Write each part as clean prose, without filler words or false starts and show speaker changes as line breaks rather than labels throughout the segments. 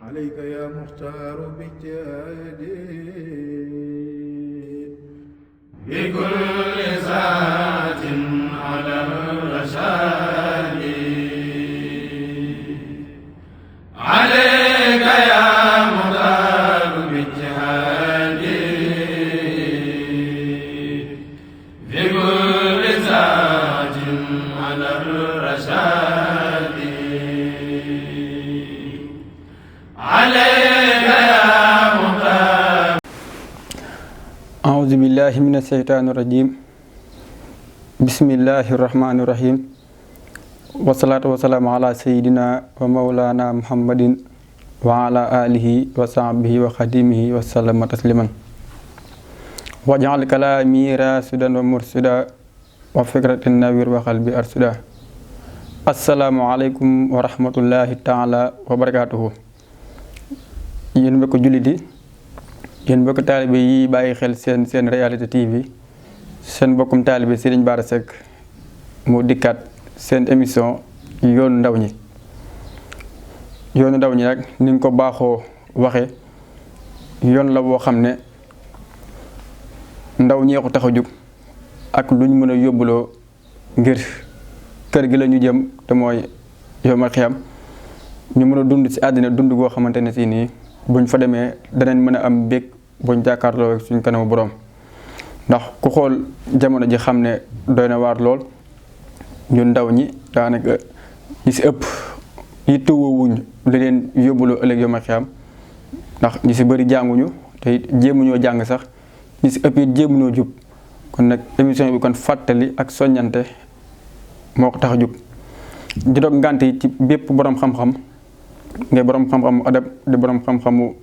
عليك يا مختار باجتهادي بكل ساعة على الرشاد عليك يا مختار باجتهادي بكل ساعة على الرشاد عليك يا مختار.
أعوذ بالله من الشيطان الرجيم. بسم الله الرحمن الرحيم. والصلاة والسلام على سيدنا ومولانا محمد وعلى آله وصحبه وخديمه وسلم تسليما. واجعل كلامي راشدا ومرشدا وفكرة النوير وقلبي أرشدا. السلام عليكم ورحمة الله تعالى وبركاته. yéen mbokk jullit yi yéen mbokk taalibe yi bàyyi xel seen réalité TV seen mbokkum taalibe Serigne Bara Seck moo dikkaat seen émission yoonu ndaw ñi. yoonu ndaw ñi nag ni nga ko baaxoo waxe yoon la boo xam ne ndaw ñee ko tax a jóg ak lu ñu mën a yóbbuloo ngir kër gi la ñu jëm te mooy yawmal xiyaam ñu mën a dund ci àddina dund goo xamante ne si nii buñ fa demee danañ mën a am bég buñ jàkkaarloo suñ kanamu borom ndax ku xool jamono ji xam ne doy na waar lool ñun ndaw ñi daanaka ñi si ëpp yittewoowuñ li leen yóbbuloo ëllëg yawmal xiyaam ndax ñi si bëri jànguñu te it jéemuñoo jàng sax ñi si ëpp it jéemuñoo jub kon nag émission bi kon fàttali ak soññante moo ko tax a jug di dog ngànt yi ci bépp borom xam-xam ngay borom xam-xamu adab di borom xam-xamu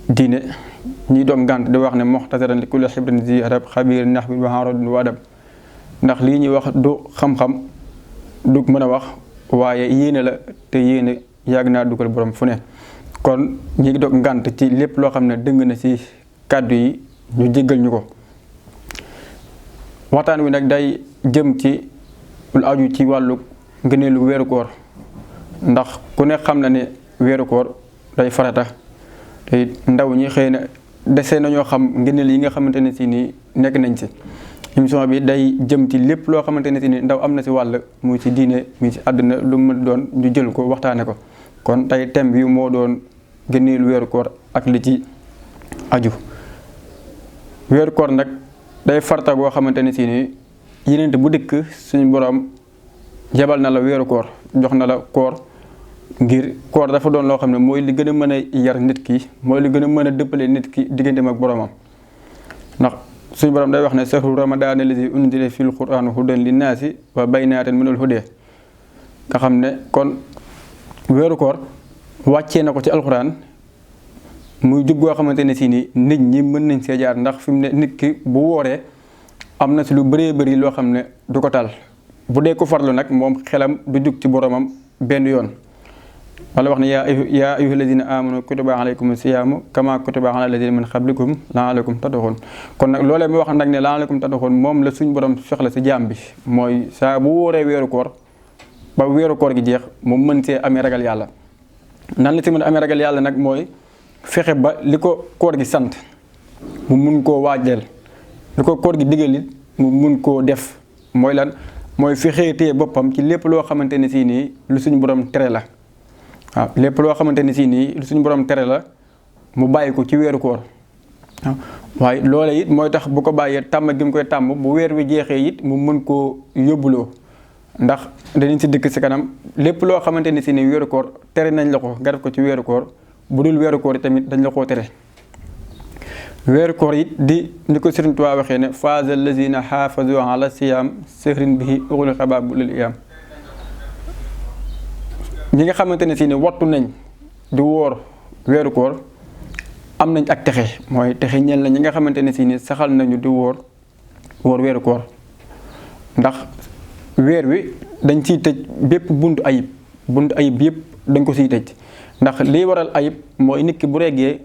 diine ñuy doog ngànt di wax ne muxtasaran li kulli xibrin zi adab xabiir nax bi waxaarodin wa adab ndax lii ñuy wax du xam-xam du mën a wax waaye yéene la te yéene yàgg naa dugal borom fu ne kon ñi ngi doog ngànt ci lépp loo xam ne dëng na ci kàddu yi ñu jéggal ñu ko. waxtaan wi nag day jëm ci lu aju ci wàllu ngëneelu weeru koor ndax ku ne xam na ne weeru koor day farata te ndaw ñi xëy na dese nañoo xam ngëneel yi nga xamante ne si nii nekk nañ si. émission bi day jëm ci lépp loo xamante ne si nii ndaw am na si wàll muy ci diine muy ci àdduna lu mu doon ñu jël ko waxtaane ko kon tey thème bi moo doon ngëneelu weeru koor ak li ci aju. weeru koor nag day farata goo xamante ne si nii yeneen bu dikk suñu borom jabal na la weeru koor jox na la koor ngir koor dafa doon loo xam ne mooy li gën a mën a yar nit ki mooy li gën a mën a dëppale nit ki digganteem ak boromam ndax suñu borom day wax ne sahru ramadan allazi unzila fil qur'an hudan linnaasi wa baynaatin minal hudaa nga xam ne kon weeru koor wàccee na ko ci alxuraan muy jub goo xamante ne si ni nit ñi mën nañ see jaar ndax fi mu ne nit ki bu wooree am na si lu bëree bëri loo xam ne du ko tal bu dee ko farlu nag moom xelam du jug ci boromam benn yoon wala wax ne yaa ayyuha alladina amanu kutiba alaykum siyaamu kama kutiba ala alladina min qablikum laalakum tattaquun kon nag loolee mu wax nag ne laalakum tattaquun moom la suñ borom soxla si jaam bi mooy saa bu wóoree weeru koor ba weeru koor gi jeex mu mën see amee ragal yàlla. nan la si mën a amee ragal yàlla nag mooy fexe ba li ko koor gi sant mu mun koo waajal li ko koor gi digal it mu mun koo def mooy lan mooy fexee téye boppam ci lépp loo xamante ne si nii lu suñu borom tere la. waaw lépp loo xamante ne si nii lu suñu borom tere la mu bàyyi ko ci weeru koor waaye loole it mooy tax bu ko bàyyee tàmm gi mu koy tàmm bu weer wi jeexee it mu mën koo yóbbuloo ndax danañ si dikk si kanam lépp loo xamante ne si nii weeru koor tere nañ la ko nga def ko ci weeru koor bu dul weeru koor tamit dañ la koo tere. weeru koor it di ni ko Sëriñ Tuubaa waxee ne faaza allazina xaafazu ala siyaam sehrin bihi uxliqa baabu lil iyaam ñi nga xamante ne si ne wattu nañ di woor weeru koor am nañ ak texe mooy texe ñel na ñi nga xamante ne si ni saxal nañu di woor weeru koor ndax weer wi dañ ciy tëj bépp buntu ayib yëpp dañ ko siy tëj ndax liy waral ayib mooy nit ki bu reggee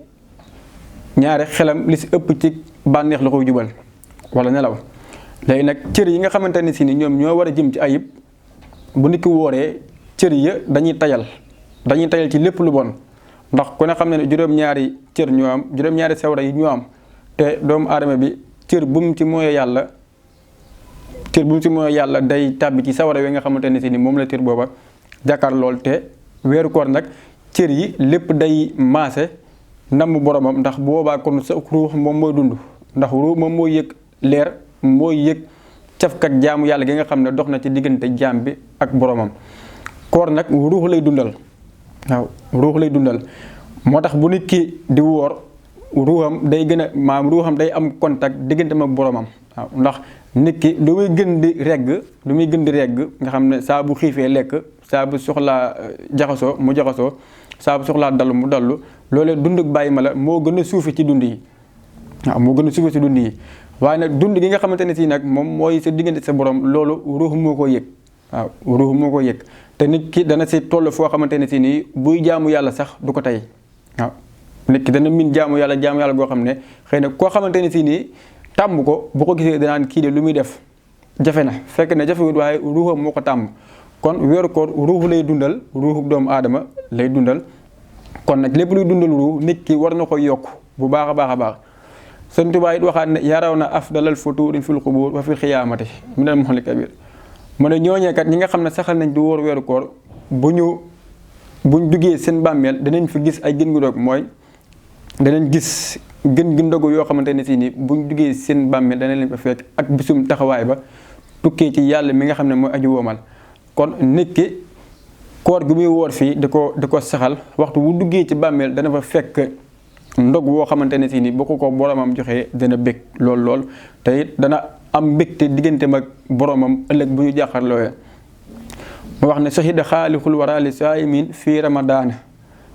ñaari xelam li si ëpp ci bànneex la koy jubal wala nelaw léegi nag cër yi nga xamante ne si ni ñoom ñoo war a jëm ci ayib bu nit ki wooree cër ya dañuy tayal ci lépp lu bon ndax ku ne xam ne juróom-ñaari cër ñoo am juróom-ñaari sawra yi ñoo am te doomu aadama bi cër bu mu ci mooy yàlla day tàbbi ci sawara wi nga xamante ne si ni moom la cër booba jàkkaar lool. te weeru koor nag cër yi lépp day maase namm boromam ndax boobaa kon sa ruux moom mooy dund ndax ruux moom mooy yëg leer mooy yëg cafkat jaamu yàlla gi nga xam ne dox na ci diggante jaam bi ak boromam. koor nag ruux lay dundal waaw ruux lay dundal moo tax bu nit ki di woor ruuxam day gën a ruuxam day am contact digganteem ak boromam waaw ndax nit ki lu muy gën di regg nga xam ne saa bu xiifee lekk saa bu soxlaa jaxasoo mu jaxasoo saa bu soxlaa dallu mu dallu loolee dunduk bàyyi ma la moo gën a suufi ci dund yi waaw moo gën a suufi ci dund yi waaye nag dund gi nga xamante ne si nag moom mooy sa diggante sa borom loolu ruux moo ko yëg waaw ruux moo ko yëg te nit ki dana si toll foo xamante ne si nii buy jaamu yàlla sax du ko tey waaw nit ki dana min jaamu yàlla goo xam ne xëy na koo xamante ne si nii tàmm ko bu ko gisee danaan kii de lu muy def jafe na fekk ne jafewut waaye ruuxam moo ko tàmm kon weeru koor ruux lay dundal ruuxu doomu aadama lay dundal kon nag lépp luy dundal ruux nit ki war na ko yokk bu baax a baax a baax. Sëñ Tuubaa it waxaat ne yaraw na afdalal futuuri fil xubuur wa fil xiyaamati minal muxli kabir mu ne ñooñeekat ñi nga xam ne saxal nañ di wóor weeru koor buñ duggee seen bàmmeel danañ fi gis ay gën gu doog mooy danañ gis gën gi ndogu yoo xamante ne si ni buñ duggee seen bàmmeel danañ leen fa fekk ak bisum taxawaay ba tukkee ci yàlla mi nga xam ne mooy aju woomal. kon nit ki koor gi muy woor fii di ko saxal waxtu wu duggee ci bàmmeel dana fa fekk ndog woo xamante ne si ni boo ko boromam joxee dana bég lool te it dana am mbégte digganteem ak boromam ëllëg bu ñu jàkkaarlooyee. mu wax ne sahida xaalixul waraali saayimin fii ramadaana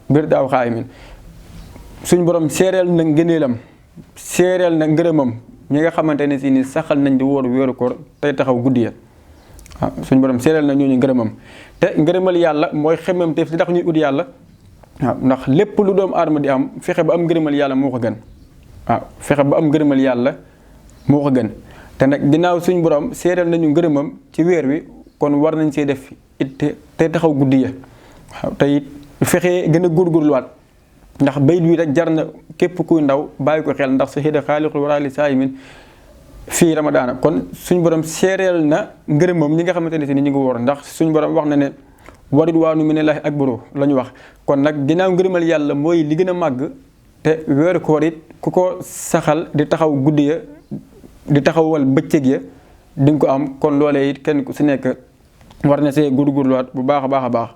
bir daaw xaayimin suñ borom seereel na ngëneelam seereel na ngërëmam ñi nga xamante ne si ni saxal nañ di wóor weeru koor tey taxaw guddi ya waaw suñ borom seereel na ñooñu ngërëmam te ngërëmal yàlla mooy xemmam te fi tax ñuy ut yàlla waaw ndax lépp lu doomu aadama di am fexe ba am ngërëmal yàlla moo ko gën waaw fexe ba am ngërëmal yàlla moo ko gën te nag ginnaaw suñ borom seereel nañu ngërëmam ci weer wi kon war nañ see def it te taxaw guddi ya waaw te it fexe gën a góorgóorluwaat ndax bayit wi rek jar na képp kuy ndaw bàyyi ko xel ndax sahida xaalixul waraali saayimin fii ramadaana kon suñ borom seereel na ngërëmam ñi nga xamante ne si ni ñu ngi woor ndax suñ borom wax na ne waridwaanu minallaahi akbaru la ñu wax kon nag ginnaaw ngërëmal yàlla mooy li gën a màgg te weeru koor it ku ko saxal di taxaw guddi ya di taxawal bëccëg ya di nga ko am kon loolee it kenn ku si nekk war na see góorgóorluwaat bu baax a baax a baax.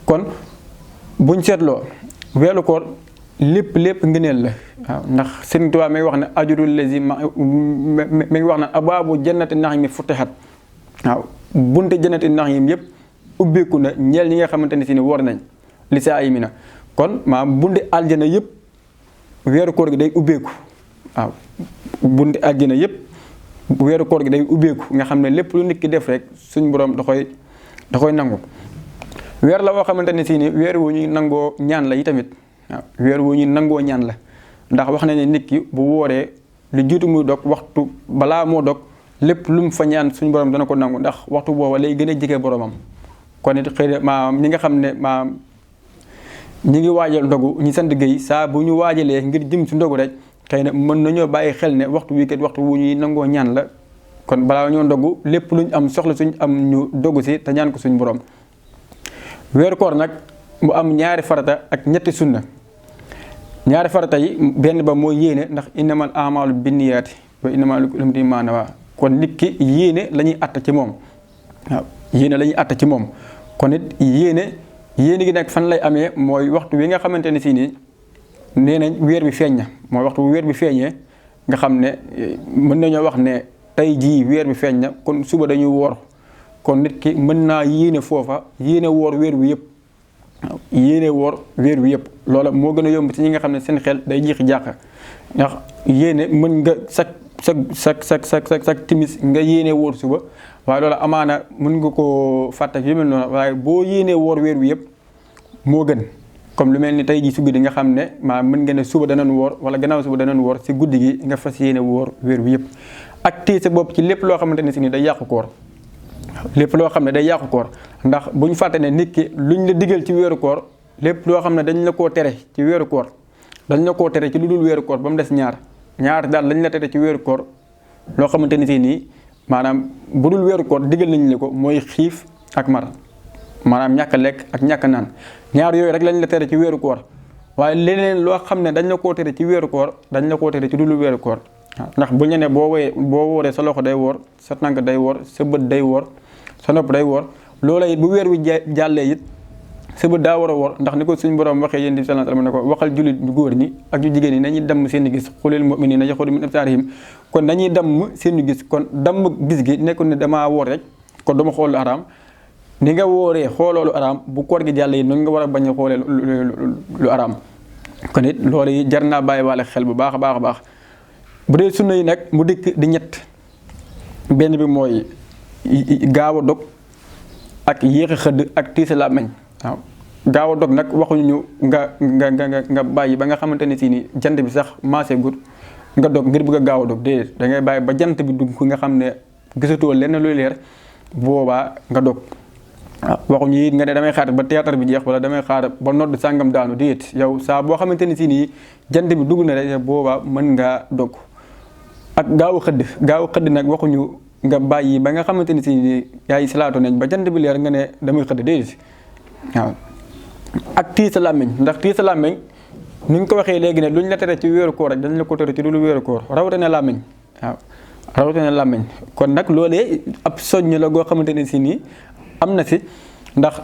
kon buñ seetloo weeru koor lépp ngëneel la waaw ndax Sëriñ Tuubaa mi ngi wax ne ajrul lazi mi ngi wax ne abaabu jannati na'iim futihat waaw bunte jannati na'iim yëpp ubbeeku na ñeel ñi nga xamante ne si ni war nañ li saa yi mi na kon bunte aljana yëpp weeru koor gi day ubbeeku waaw bunte aljana yëpp weeru koor gi day ubbeeku nga xam ne lépp lu nit ki def rek suñ borom da koy nangu. weer la woo xamante ne si ni weer wu ñuy nangoo ñaan la yi tamit waaw weer wu ñuy nangoo ñaan la ndax wax na ne nit ki bu wooree lu jiitu muy dog waxtu balaa moo dog lépp lu mu fa ñaan suñu borom dana ko nangu ndax waxtu booba lay gën a jege boromam. kon it xëy na ñi nga xam ne ñi ngi waajal ndogu ñi sant Guèye saa bu ñu waajalee ngir jëm si ndogu rek xëy na mën nañoo bàyyi xel ne waxtu wi kat waxtu wu ñuy nangoo ñaan la kon balaa ñoo ndogu lépp luñ am soxla suñ am ñu dogu si te ñaan ko suñu borom. weeru koor nag mu am ñaari farata ak ñetti sunna ñaari farata yi benn ba mooy yéene ndax innamal a'maalu binniyaati wa innamaa likulli imri'in maa nawaa kon nit ki yéene la ñuy àtt ci moom waaw yéene la ñuy àtt ci moom kon it yéene gi nag fan lay amee mooy waxtu wi nga xamante ne si nii nee nañ weer bi feeñ na mooy waxtu bu weer bi feeñee nga xam ne mën nañoo wax ne tey jii weer bi feeñ na kon suba dañuy woor kon nit ki mën naa yéene foofa yéene woor weer wi yëpp waaw yéene woor weer wi yëpp loola moo gën a yomb ci ñi nga xam ne seen xel day jiixi jàq ndax yéene mën nga sak timis nga yéene woor suba waaye loola amaana mën nga koo fàtte yu mel noonu waaye boo yéene woor weer wi yëpp moo gën comme lu mel ni tey jii su guddi nga xam ne mën nga ne suba danañ woor wala gannaaw suba danañ woor si guddi gi nga fas yéene woor weer wi yëpp ak téye sa bopp ci lépp loo xamante ne si ni day yàqu koor lépp loo xam ne day yàqu koor ndax bu ñu fàtte ne nit ki luñ la digal ci weeru koor lépp loo xam ne dañ la koo tere ci weeru koor dañ la koo tere ci lu dul weeru koor ba mu des ñaar daal lañ la tere ci weeru koor loo xamante ni si nii maanaam bu dul weeru koor digal nañ la ko mooy xiif ak mar maanaam ñàkk a lekk ak ñàkk a naan ñaar yooyu rek lañ la tere ci weeru koor waaye leneen loo xam ne dañ la koo tere ci weeru koor dañ la koo tere ci lu dul weeru koor waaw ndax bu ñu ne boo wooree sa loxo day woor sa tànk day woor sa bët day woor sa nopp day woor loola it bu weer wi jàllee it sa bët daa war a woor ndax ni ko suñu borom waxee yéen di sallallahu alayhi wa sallam ne ko waxal jullit ñu góor ñi ak ñu jigéen ñi nañuy damm seen i gis xulil mu'minina yaxudu min absaarihim kon nañuy damm seen i gis kon damm gis gi nekkul ne damaa woor rek kon dama xool lu araam ni nga wooree xooloo lu araam bu koor gi jàllee it noonu nga war a bañ a xoolee lu araam kon it loolu yi jar naa bàyyi waale xel bu baax a baax a baax bu dee sunna yi nag mu dikk di ñett benn bi mooy gaaw a dog ak yéex a xëdd ak tiisa làmmiñ waaw gaaw a dog nag waxuñu nga bàyyi ba nga xamante ne si ni jant bi sax maase gut nga dog ngir bëgg a gaaw a dog déedéet da ngay bàyyi ba jant bi dugg nga xam ne gisatoo lenn luy leer boobaa nga dog waaw waxuñu it nga ne damay xaar ba théâtre bi jeex wala damay xaar ba nodd sàngam daanu déedéet yow saa boo xamante ne si nii jant bi dugg na rek boobaa mën ngaa dog ak gaaw a xëdd nag waxuñu nga bàyyi ba nga xamante ni si yaay salaatu nañ ba jant bi leer nga ne damay xëdd déedéet waaw ak tii sa làmmiñ ndax tii sa làmmiñ ni ñu ko waxee léegi ne lu ñu la tere ci weeru koor rek dañ la ko tere ci lu weeru koor rawatina làmmiñ waaw rawatina làmmiñ kon nag loolee ab soññ la goo xamante ne si nii am na si ndax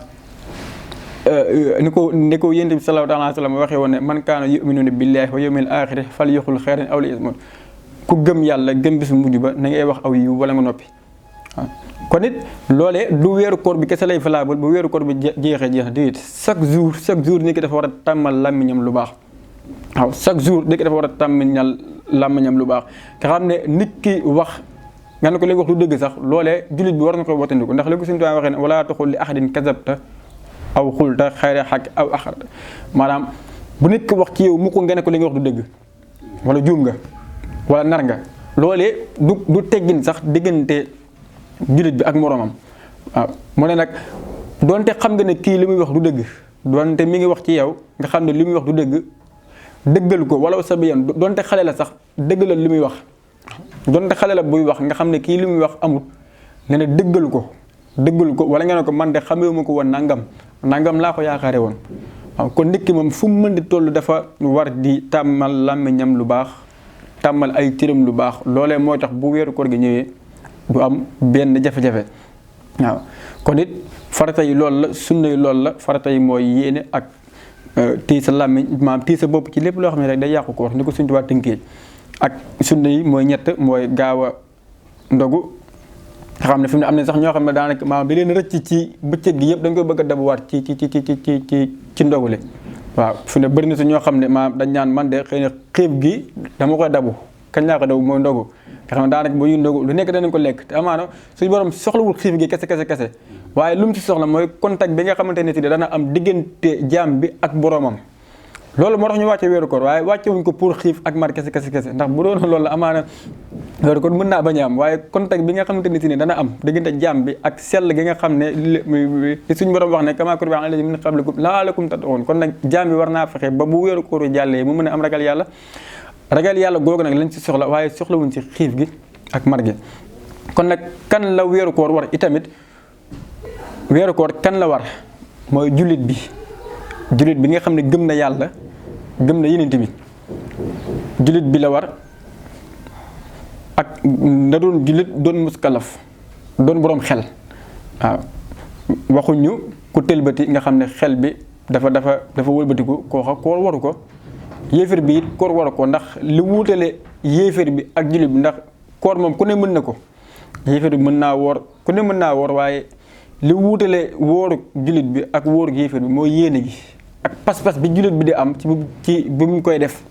ni ko yonent bi sallallahu alayhi wa sallam waxee woon ne man kaana yu'minu billahi wa yawmil aaxiri falyaqul xayran aw liyasmut ku gëm yàlla gëm bis mujj ba na ngay wax aw yiw wala nga noppi waaw kon it loolee du weeru koor bi kese lay valable bu weeru koor bi jeexee déedéet chaque jour nit ki dafa war a tàmmal làmmiñam lu baax waaw chaque jour nit ki dafa war a tàmmal làmmiñam lu baax te xam ne nit ki wax nga ne ko léegi wax lu dëgg sax loolee jullit bi war na koy wattandiku ndax léegi suñu tubaab waxee ne wala taxul li ahadin kazabta aw xulta xayra xaq aw axarta maanaam bu nit ki wax ci yow mu ko nga ne ko li nga wax du dëgg wala juum nga wala nar nga loolee du teggin sax diggante jullit bi ak moroomam waaw mu ne nag doonte xam nga ne kii li muy wax du dëgg doonte mi ngi wax ci yow nga xam ne li muy wax du dëgg dëggal ko wala sa biyan doonte xale la sax dëggalal li muy wax doonte xale la buy wax nga xam ne kii li muy wax amul nga ne dëggal ko wala nga ne ko man de xamewuma ko woon nangam laa ko yaakaare woon waaw kon nit ki moom fu mu mën di toll dafa war di tàmmal làmmiñam lu baax tàmmal ay tiram lu baax loolee moo tax bu weeru koor gi ñëwee du am benn jafe-jafe waaw kon it farata yi loolu la sunna yi loolu la farata yi mooy yéene ak tii sa làmmiñ maanaam tii sa bopp ci lépp loo xam ne rek day yàqu koor ni ko suñu tubaab tënkee ak sunna yi mooy ñett mooy gaaw a ndogu nga xam ne fi mu ne am na sax ñoo xam ne daanaka maanaam da leen rëcc ci bëccëg gi yëpp dañ koy bëgg a dabuwaat ci ndogule waaw fi ne bëri na si ñoo xam ne maanaam dañ naan man de xëy na xiif gi dama koy dabu kañ laa ko dabu mooy ndogu nga xam ne daanaka bu ñu ndogu lu nekk danañ ko lekk te amaana suñu borom soxlawul xiif gi kese waaye lu mu si soxla mooy contact bi nga xamante ne si dana am diggante jaam bi ak boromam loolu moo tax ñu wàcce weeru koor waaye wàcce wuñ ko pour xiif ak mar kese ndax bu doon loolu la amaana weeru koor mën naa bañ a am waaye contact bi nga xamante ne si ne dana am diggante jaam bi ak sell gi nga xam ne li suñu borom wax ne kama kutiba alal lazina min qablikum la'allakum tattaqun kon nag jaam bi war naa fexe ba bu weeru koor jàllee mu mën a am ragal yàlla googu nag lañ ci soxla waaye soxlawuñ ci xiif gi ak mar gi kon nag kan la weeru koor war itamit weeru koor kan la war mooy jullit bi nga xam ne gëm na yàlla gëm na yeneen bi jullit bi la war ak na doon jullit doon muskalaf doon boroom xel waaw waxuñu ku tëlbati nga xam ne xel bi dafa wëlbatiku koo koor waru ko yéeféer bi it koor waru ko ndax li wuutale yéeféer bi ak jullit bi ndax koor moom ku ne mën na ko yéeféer bi mën naa woor ku ne mën naa woor waaye li wuutale wóoru jullit bi ak wóoru yéeféer bi mooy yéene gi ak pas-pas bi jullit bi di am ci bi mu koy def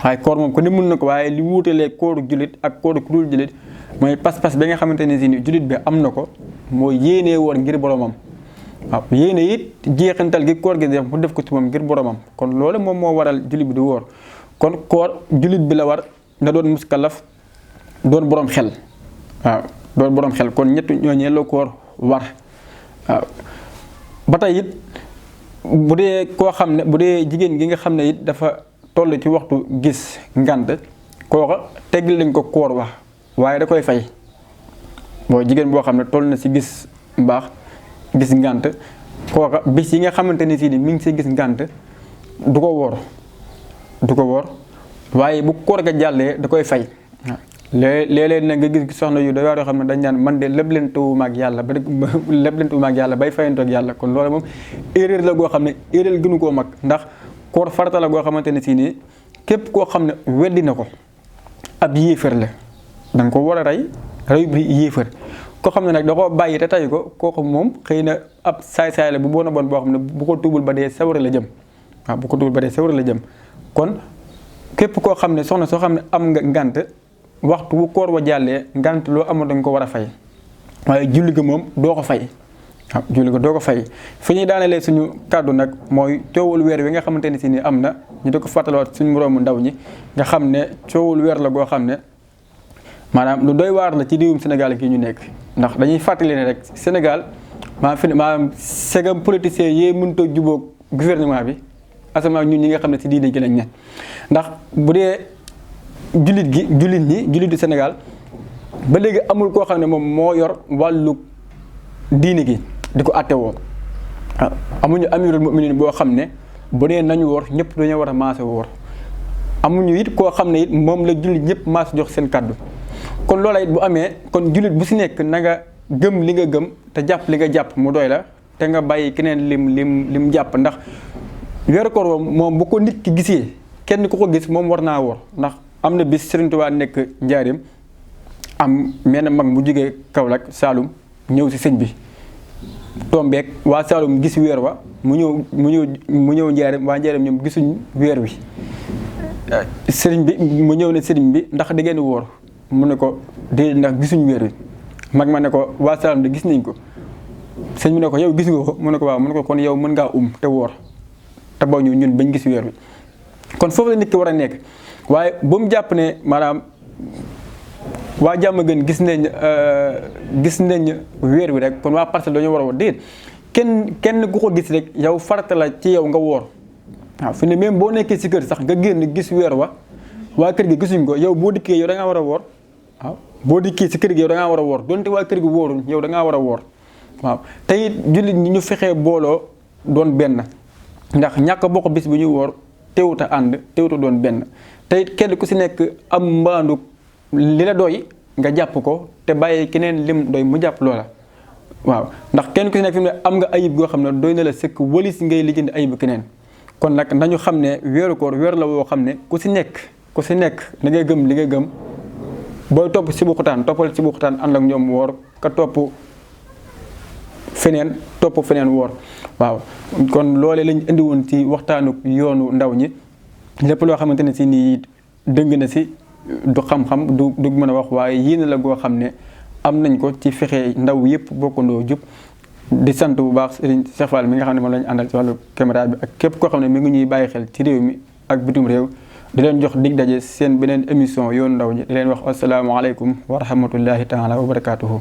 waaye koor moom ku ne mën na ko waaye li wuutalee kooru jullit ak kooru ku dul jullit mooy pas-pas bi nga xamante ne si ni jullit bi am na ko mooy yéenee woor ngir boromam waaw yéene it jeexantal gi koor gi def mu def ko ci moom ngir boromam kon loolu moom moo waral jullit bi di wóor kon koor jullit bi la war na doon muskalaf doon borom xel waaw doon borom xel kon ñett ñooñee la koor war waaw ba tey it bu dee koo xam ne bu dee jigéen gi nga xam ne it dafa toll ci waxtu gis ngànt kooka teggil lañ ko koor wax waaye da koy fay boo jigéen boo xam ne toll na si gis mbaax gis ngànt kooka bis yi nga xamante ni si ni mi ngi si gis ngànt du ko woor waaye bu koor ga jàllee da koy fay léeg-léeg nag nga gis soxna yu doy waar yoo xam ne dañ naan man de lépp leen tuuma ak yàlla ba lépp leen tuuma ak yàlla bay fayantoog yàlla kon loolu moom erreur la goo xam ne erreur gënu koo mag ndax koor farata la goo xamante ne si nii képp koo xam ne weddi na ko ab yéefar la da nga ko war a rey bi yéefar koo xam ne nag da koo bàyyi te tay ko kooku moom xëy na ab saay-saay la bu bon a bon boo xam ne bu ko tuubul ba dee sawara la jëm waaw bu ko tuubul ba dee sawara la jëm kon képp koo xam ne soxna soo xam ne am nga ngànt waxtu bu koor wa jàllee ngànt loo amoon da nga ko war a fay waaye julli ga moom doo ko fay waaw julli ga doo ko fay fi ñuy daanelee suñu kàddu nag mooy coowul weer wi nga xamante ne si ni am na ñu di ko fàttaliwaat suñu moroomu ndaw ñi nga xam ne coowul weer la goo xam ne maanaam lu doy waar la ci réewum Sénégal gi ñu nekk ndax dañuy fàttali ne rek Sénégal maanaam segam politiciens yee mënut a jubóog gouvernement bi asamaan ñun ñi nga xam ne si diine gi lañ ne ndax bu dee jullit Sénégal ba léegi amul koo xam ne moom moo yor wàllu diine gi di ko àttewoo amuñu amirul mu'minin boo xam ne bu dee nañu woor ñëpp dañoo war a maase woor amuñu it koo xam ne it moom la jullit ñëpp maase jox seen kàddu kon loola it bu amee kon jullit bu si nekk na nga gëm li nga gëm te jàpp li nga jàpp mu doy la te nga bàyyi keneen lim jàpp ndax weeru koor moom bu ko nit ki gisee kenn ku ko gis moom war naa woor ndax am na bis Sëriñ Tuubaa nekk njaarim am menn mag mu jógee Kaolack Saalum ñëw si sëñ bi tombeek waa Saalum gis weer wa mu ñëw njaarim waa njaarim ñoom gisuñ weer wi sëriñ bi mu ñëw ne sëriñ bi ndax da ngeen woor mu ne ko déedéet ndax gisuñ weer wi mag ma ne ko waa Saalum de gis nañ ko sëñ bi ne ko yow gis nga ko mu ne ko waaw mu ne ko kon yow mën ngaa te woor te boo ñu ñun bañ gis weer wi kon foofu la nit ki war a nekk waaye bu mu jàpp ne maanaam waa jàmm gën gis nañ weer wi rek kon waa Parcelles dañoo war a woor déet kenn ku ko gis rek yow farata la ci yow nga woor waaw fi ne même boo nekkee si kër sax nga génn gis weer waa kër gi gisuñ ko yow boo dikkee yow da ngaa war a woor waaw boo dikkee si kër gi yow da ngaa war a woor donte waa kër gi wóoruñ yow da ngaa war a woor waaw te it jullit ñi ñu fexee booloo doon benn ndax ñàkk bokk bis bu ñuy woor teewut a ànd teewut a doon benn te it kenn ku si nekk am mbaandu li la doy nga jàpp ko te bàyyi keneen lim doy mu jàpp loola waaw ndax kenn ku si nekk fi mu ne am nga ayib goo xam ne doy na la sëkk walis ngay lijjanti ayib keneen kon nag nañu xam ne weeru koor weer la woo xam ne ku si nekk da ngay gëm li ngay gëm booy topp si bu xutaan toppal si bu xutaan ànd ak ñoom woor ka topp feneen woor waaw kon loolee lañ indi woon ci waxtaanu yoonu ndaw ñi lépp loo xamante ne si nii dëng na si du xam-xam du mën a wax waaye yéen la goo xam ne am nañ ko ci fexe ndaw yëpp bokkandoo jub di sant bu baax Serigne Cheikh Fall mi nga xam ne moom lañu àndal ci wàllu caméra bi ak képp koo xam ne mi ngi ñuy bàyyi xel ci réew mi ak bitum réew di leen jox dig daje seen beneen émission yoonu ndaw ñi di leen wax asalaamaaleykum wa rahmatullahi taala wa barakaatuhu